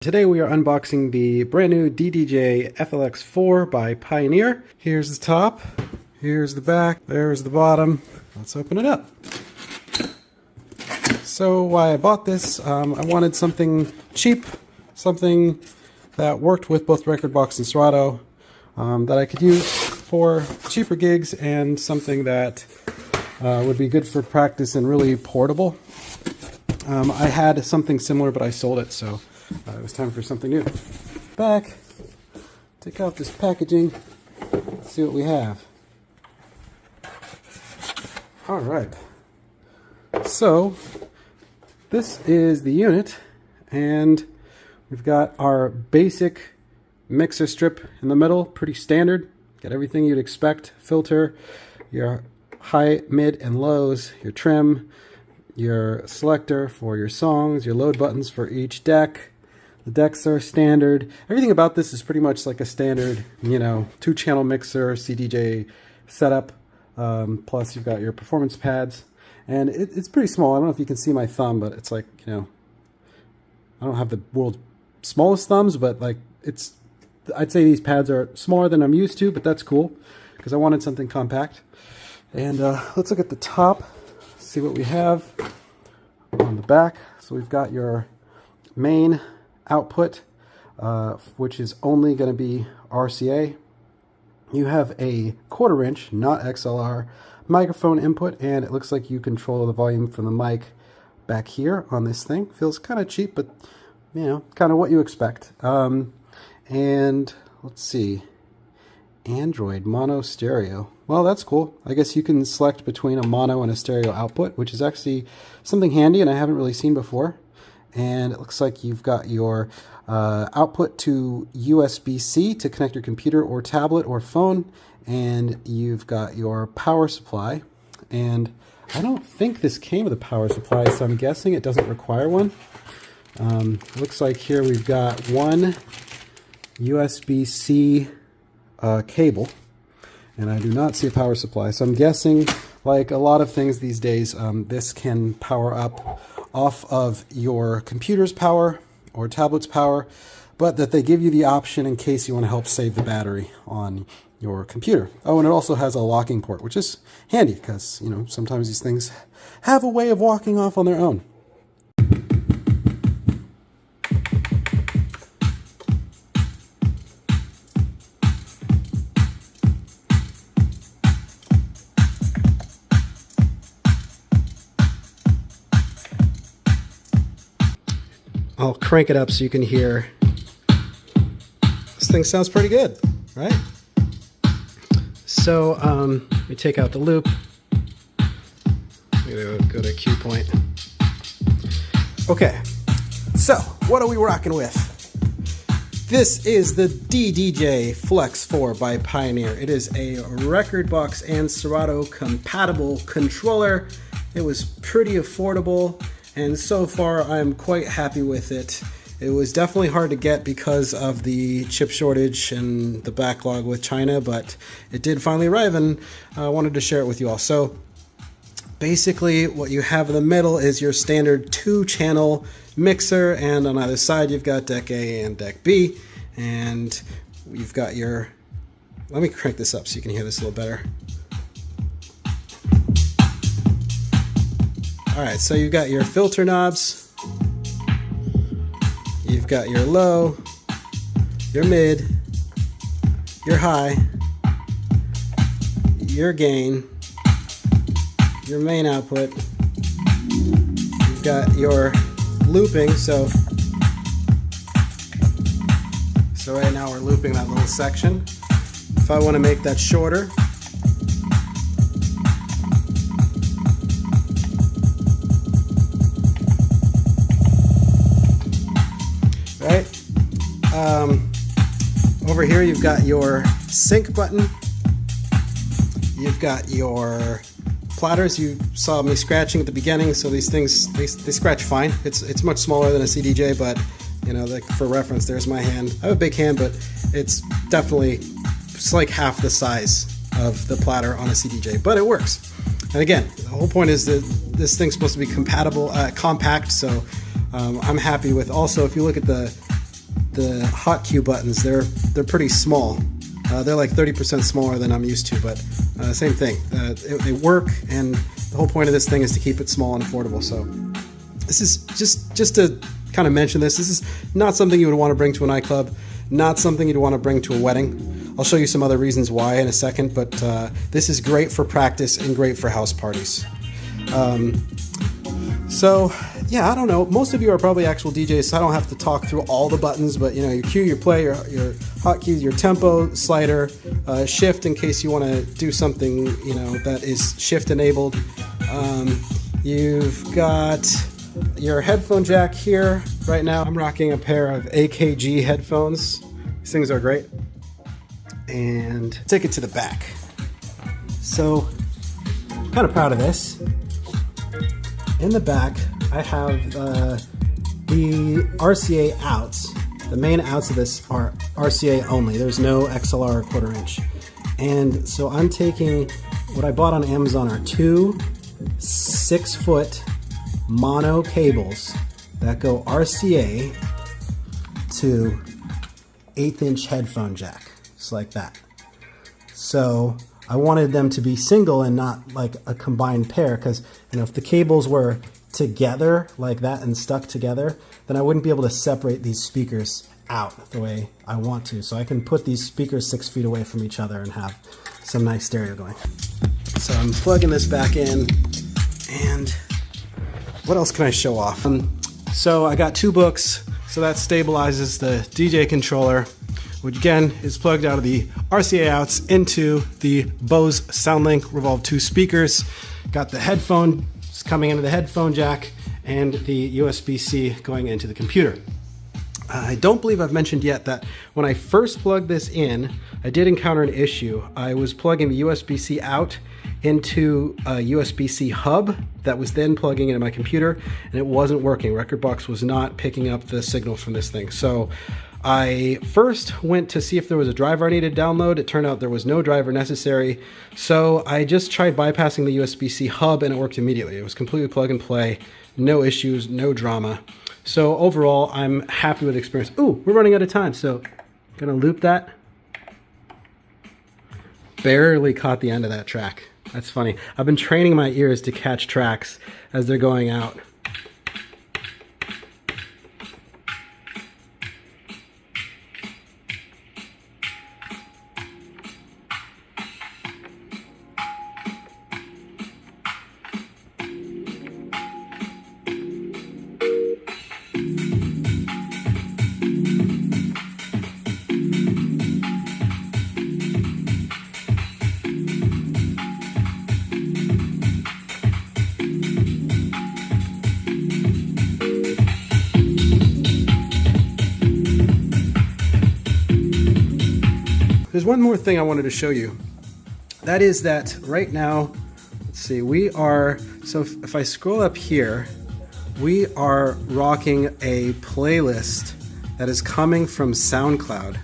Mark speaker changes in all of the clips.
Speaker 1: Today we are unboxing the brand new DDJ FLX 4 by Pioneer. Here's the top, here's the back, there's the bottom. Let's open it up. So why I bought this, I wanted something cheap, something that worked with both Rekordbox and Serato, that I could use for cheaper gigs, and something that would be good for practice and really portable. I had something similar, but I sold it, so it was time for something new. Back, take out this packaging, let's see what we have. All right, so this is the unit, and we've got our basic mixer strip in the middle, pretty standard. Got everything you'd expect: filter, your high, mid, and lows, your trim, your selector for your songs, your load buttons for each deck. The decks are standard. Everything about this is pretty much like a standard, two-channel mixer, CDJ setup. Plus you've got your performance pads. And it's pretty small. I don't know if you can see my thumb, but it's like, I don't have the world's smallest thumbs, but like I'd say these pads are smaller than I'm used to, but that's cool because I wanted something compact. And let's look at the top, see what we have on the back. So we've got your main output, which is only going to be RCA. You have a 1/4 inch, not XLR, microphone input, and it looks like you control the volume from the mic back here on this thing. Feels kind of cheap, but kind of what you expect. And let's see, Android mono stereo. Well, that's cool. I guess you can select between a mono and a stereo output, which is actually something handy and I haven't really seen before. And it looks like you've got your output to USB-C to connect your computer or tablet or phone, and you've got your power supply. And I don't think this came with a power supply, so I'm guessing it doesn't require one. Looks like here we've got one USB-C cable, and I do not see a power supply, so I'm guessing, like a lot of things these days, this can power up off of your computer's power or tablet's power, but that they give you the option in case you want to help save the battery on your computer. Oh, and it also has a locking port, which is handy because, sometimes these things have a way of walking off on their own. I'll crank it up so you can hear. This thing sounds pretty good, right? So we take out the loop. I'm gonna go to cue point. Okay, so what are we rocking with? This is the DDJ FLX 4 by Pioneer. It is a Rekordbox and Serato compatible controller. It was pretty affordable, and so far I'm quite happy with it. It was definitely hard to get because of the chip shortage and the backlog with China, but it did finally arrive, and I wanted to share it with you all. So basically what you have in the middle is your standard 2-channel mixer, and on either side you've got deck A and deck B, and you've got your, let me crank this up so you can hear this a little better. Alright, so you've got your filter knobs, you've got your low, your mid, your high, your gain, your main output, you've got your looping, so right now we're looping that little section. If I want to make that shorter, right? Over here you've got your sync button. You've got your platters. You saw me scratching at the beginning, so these things, they scratch fine. It's much smaller than a CDJ, but like for reference, there's my hand. I have a big hand, but it's definitely like half the size of the platter on a CDJ, but it works. And again, the whole point is that this thing's supposed to be compatible, compact, so I'm happy with. Also, if you look at the the hot cue buttons, they're pretty small. They're like 30% smaller than I'm used to, but same thing. They work, and the whole point of this thing is to keep it small and affordable. So this is just to kind of mention this. This is not something you would want to bring to an iClub, not something you'd want to bring to a wedding. I'll show you some other reasons why in a second, but this is great for practice and great for house parties. So yeah, I don't know. Most of you are probably actual DJs, so I don't have to talk through all the buttons, but you know, your cue, your play, your hotkeys, your tempo slider, shift in case you want to do something, you know, that is shift enabled. You've got your headphone jack here. Right now I'm rocking a pair of AKG headphones. These things are great. And take it to the back. So I'm kind of proud of this. In the back I have the RCA outs. The main outs of this are RCA only. There's no XLR or quarter inch. And so I'm taking what I bought on Amazon are two 6-foot mono cables that go RCA to 1/8" headphone jack, just like that. So I wanted them to be single and not like a combined pair, because you know, if the cables were together like that and stuck together, then I wouldn't be able to separate these speakers out the way I want to. So I can put these speakers 6 feet away from each other and have some nice stereo going. So I'm plugging this back in, and what else can I show off? So I got 2 books, so that stabilizes the DJ controller, which again is plugged out of the RCA outs into the Bose SoundLink Revolve 2 speakers. Got the headphone coming into the headphone jack and the USB-C going into the computer. I don't believe I've mentioned yet that when I first plugged this in, I did encounter an issue. I was plugging the USB-C out into a USB-C hub that was then plugging into my computer, and it wasn't working. Rekordbox was not picking up the signal from this thing. So I first went to see if there was a driver I needed to download. It turned out there was no driver necessary. So I just tried bypassing the USB-C hub, and it worked immediately. It was completely plug and play, no issues, no drama. So overall, I'm happy with the experience. Ooh, we're running out of time, so gonna loop that. Barely caught the end of that track. That's funny. I've been training my ears to catch tracks as they're going out. There's one more thing I wanted to show you. That is that right now, let's see, we are, so if I scroll up here, we are rocking a playlist that is coming from SoundCloud.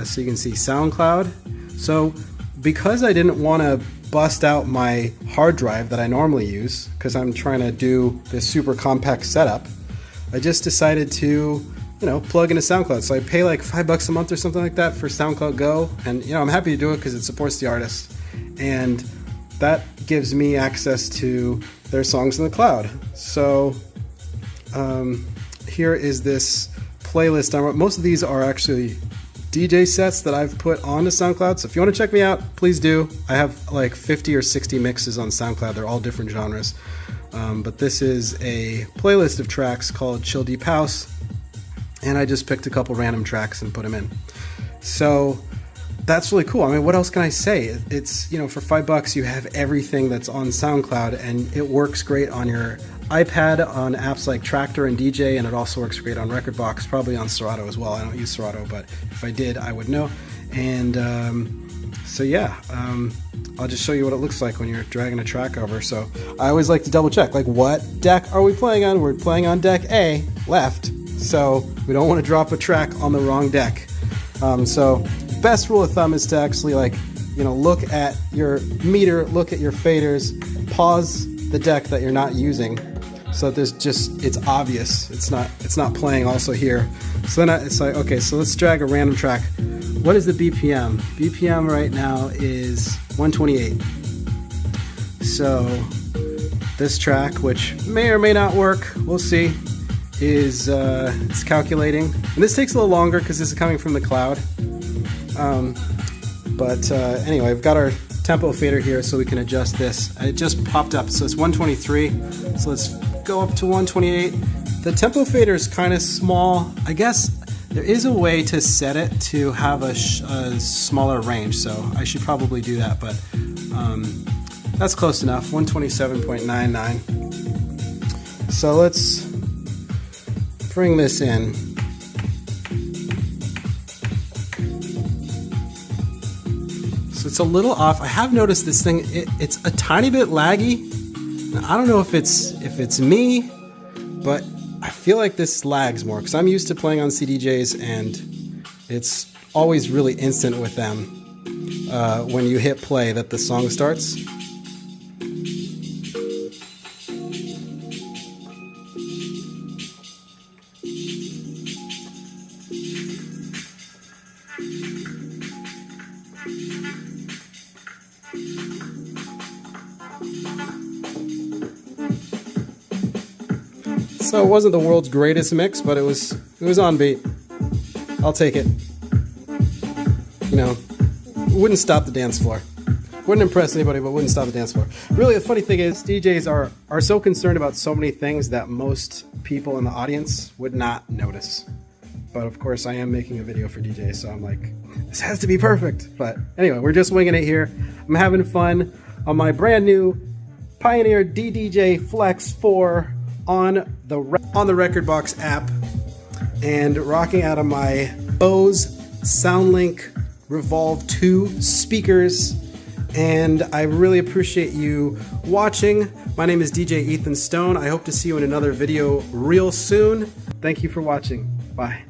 Speaker 1: So you can see SoundCloud. So because I didn't want to bust out my hard drive that I normally use, because I'm trying to do this super compact setup, I just decided to, you know, plug into SoundCloud. So I pay like $5 a month or something like that for SoundCloud Go, and you know, I'm happy to do it because it supports the artist, and that gives me access to their songs in the cloud. So here is this playlist. Most of these are actually DJ sets that I've put onto SoundCloud. So if you want to check me out, please do. I have like 50 or 60 mixes on SoundCloud. They're all different genres. But this is a playlist of tracks called Chill Deep House, and I just picked a couple random tracks and put them in. So that's really cool. I mean, what else can I say? It's, you know, for $5 you have everything that's on SoundCloud, and it works great on your iPad on apps like Tractor and DJ, and it also works great on Rekordbox, probably on Serato as well. I don't use Serato, but if I did, I would know. And so yeah, I'll just show you what it looks like when you're dragging a track over. So I always like to double check, like, what deck are we playing on? We're playing on deck A, left. So we don't want to drop a track on the wrong deck. So best rule of thumb is to actually, like, you know, look at your meter, look at your faders, pause the deck that you're not using, so there's just, it's obvious. It's not playing also here. So then it's like, okay, so let's drag a random track. What is the BPM? BPM right now is 128. So this track, which may or may not work, we'll see, is it's calculating. And this takes a little longer because this is coming from the cloud. Anyway, I've got our tempo fader here so we can adjust this. It just popped up, so it's 123. So let's go up to 128. The tempo fader is kind of small. I guess there is a way to set it to have a smaller range, so I should probably do that, but that's close enough, 127.99. So let's bring this in. So it's a little off. I have noticed this thing, it's a tiny bit laggy. Now, I don't know if it's me, but I feel like this lags more because I'm used to playing on CDJs and it's always really instant with them when you hit play that the song starts. So it wasn't the world's greatest mix, but it was on beat. I'll take it. You know, wouldn't stop the dance floor. Wouldn't impress anybody, but wouldn't stop the dance floor. Really, the funny thing is, DJs are so concerned about so many things that most people in the audience would not notice. But of course, I am making a video for DJs, so I'm like, this has to be perfect. But anyway, we're just winging it here. I'm having fun on my brand new Pioneer DDJ FLX 4 on the Rekordbox app and rocking out of my Bose SoundLink Revolve 2 speakers. And I really appreciate you watching. My name is DJ Ethan Stone. I hope to see you in another video real soon. Thank you for watching. Bye.